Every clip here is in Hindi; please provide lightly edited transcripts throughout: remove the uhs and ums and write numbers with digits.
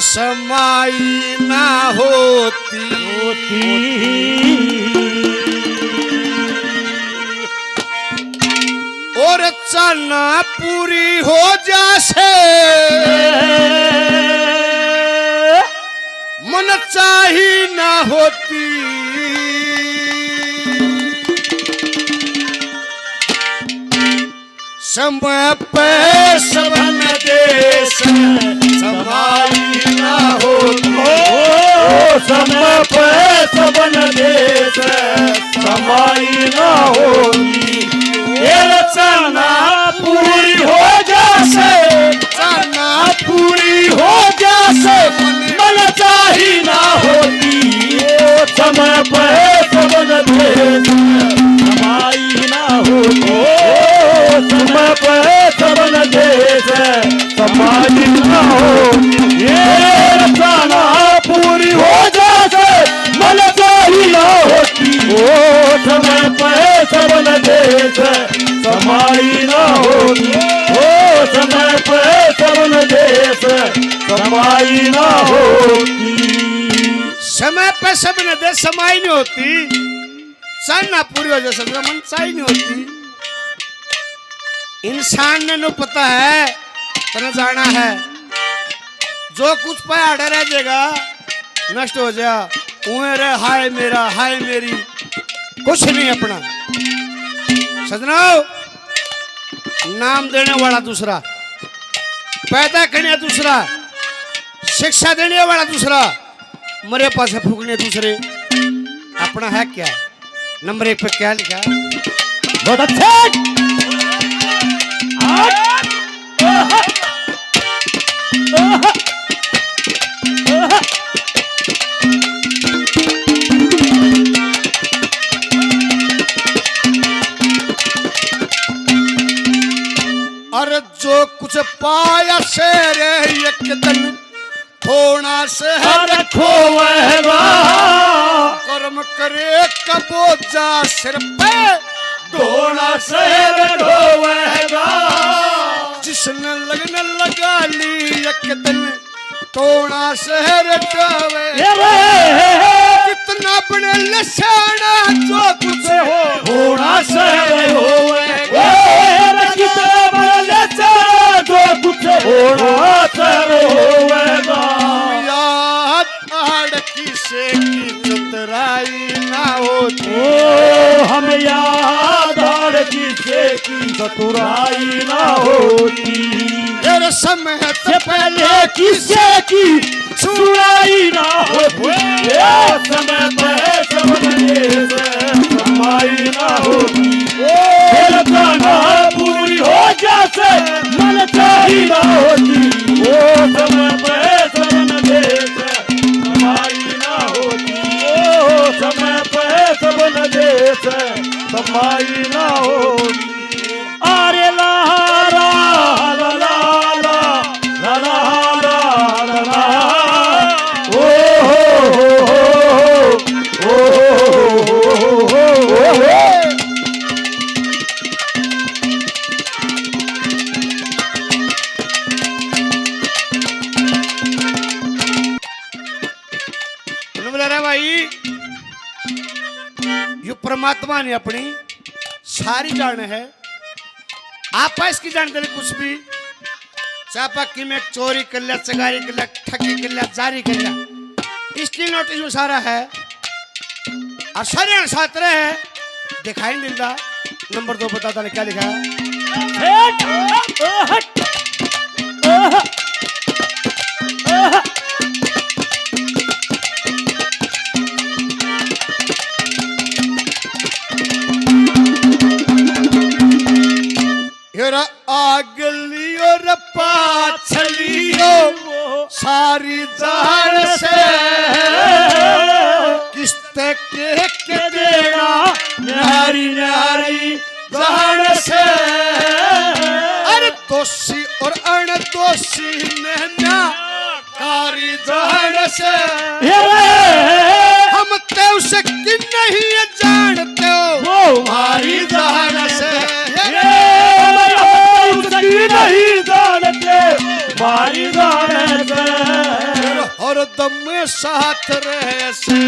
समाई ना होती और चना पूरी हो जासे मन चाही ना होती समय पे सबन देश समाई ना होती समय पे सबन देश समाई ना होती ये चना पूरी हो जासे चना पूरी हो जासे मन चाही ना होती समय पे सबन देश समाई ना होती समय पे सबन देश समाई ना होती ये चना पूरी हो जासे मन चाही ना होती समय पे सबन देश समाई ना होती समय पे सबन देश समाई ना होती समय पे सबन देश समाई नहीं होती चना पूरी हो जाए मन चाही नहीं होती इंसान ने नो पता है तना जाना है जो कुछ पाया रह जाएगा नष्ट हो जा रे हाय मेरा हाय मेरी कुछ नहीं अपना सजना नाम देने वाला दूसरा पैदा करने दूसरा शिक्षा देने वाला दूसरा मरे पास फूकने दूसरे अपना है क्या नंबर 1 पे क्या लिखा बहुत अच्छे और जो कुछ पाया से रे एक दिन खोना से खोएगा कर्म करे कबोजा सिर पे धोना शहर ढोएगा जिसने लगन लगा ली एक दिन तोड़ा शहर ढोवे कितना बड़े लसाना जो कुछ हो धोना शहर होएगा कितना बड़ा लसाना जो कुछ होना शहर होएगा याद आड़की से की चतुराई ना होती हम याद आड़की से की चतुराई ना होती तेरे समय से पहले किसे की सुनाई ना होती समय पे सबने समाई ना होती फिर गाना पूरी हो जासे मन चाही ना होती वो समय पे सबने समाई ना होती वो समय पे सबने समाई ना होती अरे ला परमात्मा ने अपनी सारी जान है आप इसकी जान दे कुछ भी चापा की में चोरी कर लिया चगारी कर लिया ठगी कर लिया जारी कर लिया इसलिए नोटिस में सारा है और सारे छात्र है दिखाई नहीं देता नंबर 2 बता था क्या लिखा आगलियो र पाछलियो सारी जान से किस्ते के देना नारी नारी जान से अरे दोषी और अनदोषी नैना कारी जान से हम ते उसे कि नहीं जानते हो वो हमारी जान से नहीं जानते मारी जानते दम साथ रहे से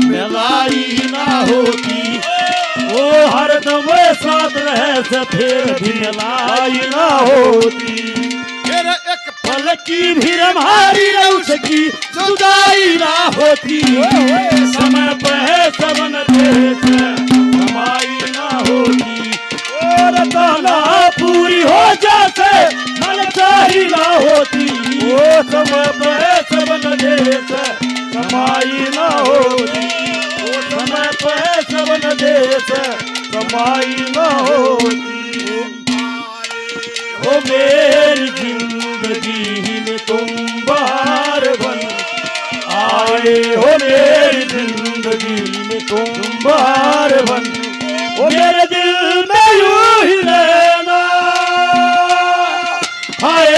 मिलाई ना होती, ओ हरदम साथ रहे से फिर भी मिलाई ना होती। फिर एक पल की भी हमारी न उसकी जुदाई ना होती, समय पे सबन देश कमाई ना होती। और ताला पूरी हो जाते मन चाही ना होती, वो समय पे सबन देश कमाई ना होती, वो समय पे सबन देश कमाई ना होती। ओ मेरी जिंदगी में तुम बाहर बन आए, हो मेरी जिंदगी में तुम बाहर बन, ओ मेरे दिल में यूं ही रहना, हाय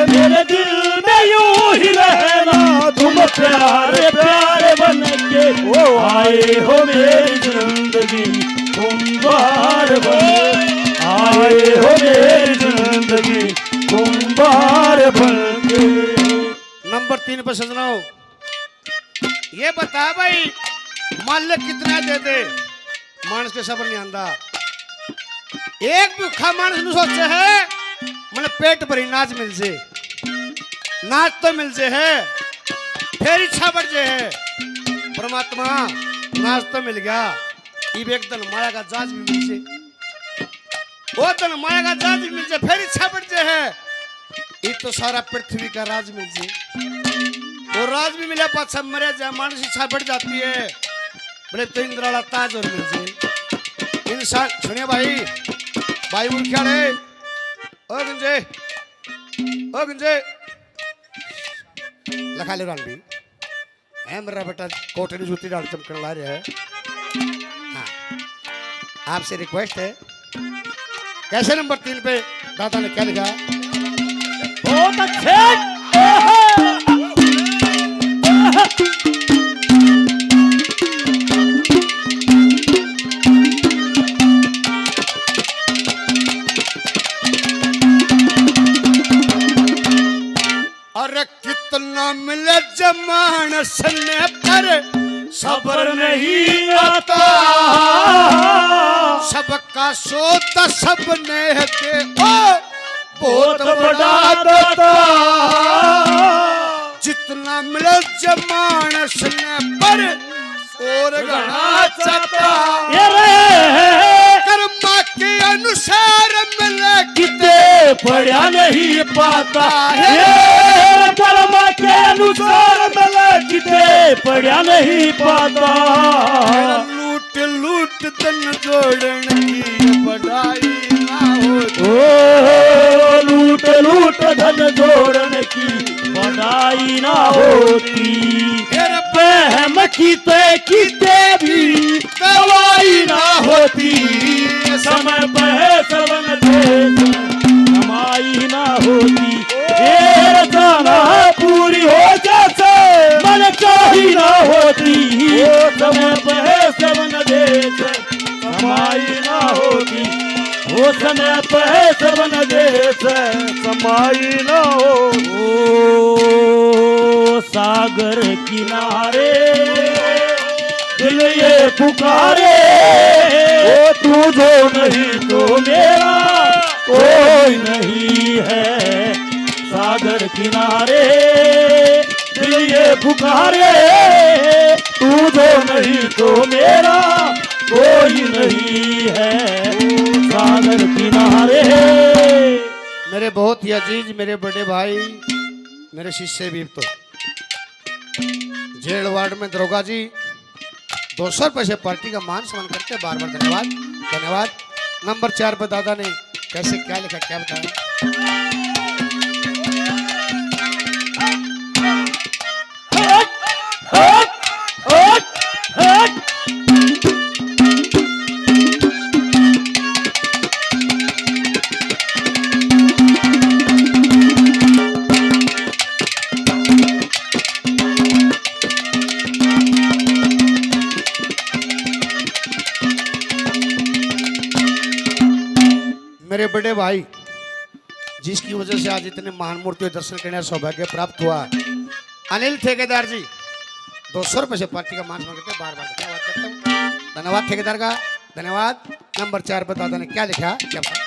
मेरे दिल में यूं ही रहना, तुम प्यारे प्यारे बन के ओ आए, हो मेरी जिंदगी तुम बाहर बन आए, हो मेरी जिंदगी तुम बाहर बन के। नंबर 3 पर सजनाओ, ये बता भाई मालिक कितना दे दे मानस के सबर नहीं आंदा। एक भूखा मानस नु सोचे है मैंने पेट भरी नाच मिल जे, नाच तो मिल जे है फिर इच्छा बढ़ जे है। परमात्मा नाच तो मिल गया, इब एक दिन माया का जहाज भी मिल जे, वो दिन माया का जहाज भी मिल जे फिर इच्छा बढ़ जे है। ये तो सारा पृथ्वी का राज मिल जे, वो राज भी मिले पाछा मरे जाए, मानस इच्छा बढ़ जाती है बोले तो इंद्राला ताज और मिल जाए। इंसान सुनिए भाई, भाई मुखिया रे, ओ गंजे लखा ले रान भी है मेरा बेटा, कोटे ने जूती डाल चमकने ला रहा है। हाँ, आपसे रिक्वेस्ट है, कैसे नंबर 3 पे दादा ने क्या लिखा? बहुत अच्छे। अरे कितना मिले जमान सने पर सबर नहीं आता, सबका सोता सबने दे ओ बहुत बड़ा दाता। जितना मिले जमान सने पर और घना चाहता, कर्मा के अनुसार मिले किते पढ़ा नहीं पाता है, कर्म के अनुसार मिले किते पढ़ा नहीं पाता। लूट लूट धन जोड़न की बढ़ाई ना हो, ओ लूट लूट धन जोड़ने की बढ़ाई ना होती, फिर बहम किते भी दवाई ना होती, समय पे सबन देश कमाई ना होती। ये जाना पूरी हो जाते मन चाही ना होती, समय पे सबन देश कमाई ना होती, वो समय पे सबन देश कमाई ना हो। ओ सागर किनारे दिल ये पुकारे, ओ तू जो नहीं तो मेरा कोई नहीं है। सागर किनारे दिल ये पुकारे, तू जो नहीं तो मेरा कोई नहीं है। सागर किनारे मेरे बहुत ही अजीज, मेरे बड़े भाई, मेरे शिष्य भी, तो जेल वार्ड में दरोगा जी 200 रुपए से पार्टी का मान सम्मान करते हैं, बार बार धन्यवाद धन्यवाद। नंबर 4 पर दादा ने कैसे क्या लिखा, क्या बताया? मेरे बड़े भाई, जिसकी वजह से आज इतने महान मूर्तियों दर्शन करने का सौभाग्य प्राप्त हुआ, अनिल ठेकेदार जी 200 रुपए से पार्टी का मान मांगते बार बार धन्यवाद करता हूँ। धन्यवाद ठेकेदार का, धन्यवाद। नंबर 4 पर दादा ने क्या लिखा, क्या बात?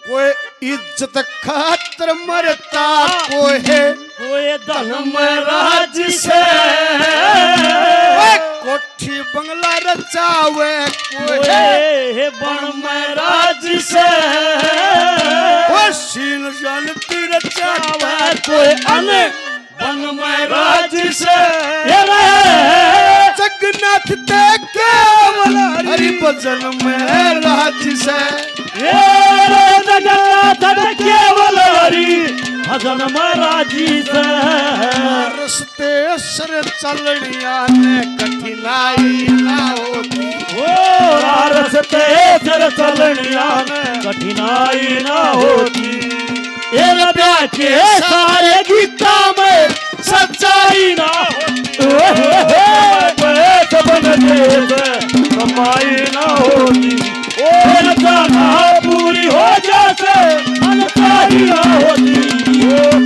कोई इज्जत खातर मरता, कोई धर्म राज से, कोठी बंगला रचावे, कोई बन राज से, सीन जानती रचावे, कोई अन बन राज से। जगन्नाथ ते केवल हरि भजन में राज से, जगन्नाथ केवल हरि भजन में राजी से। रस्ते सर चलनिया ने कठिनाई ना होती, रस्ते सर चलनिया में कठिनाई ना होती। प्यार के सारे गीता में सच्चाई ना होती, कमाई ना होती। जाना पूरी हो जाते अनचाही ना होती,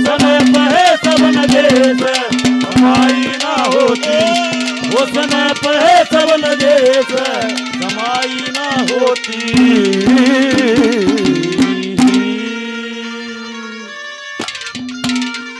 समय पे सब नदेश कमाई ना होती, वो समय पे सब नदेश कमाई ना होती।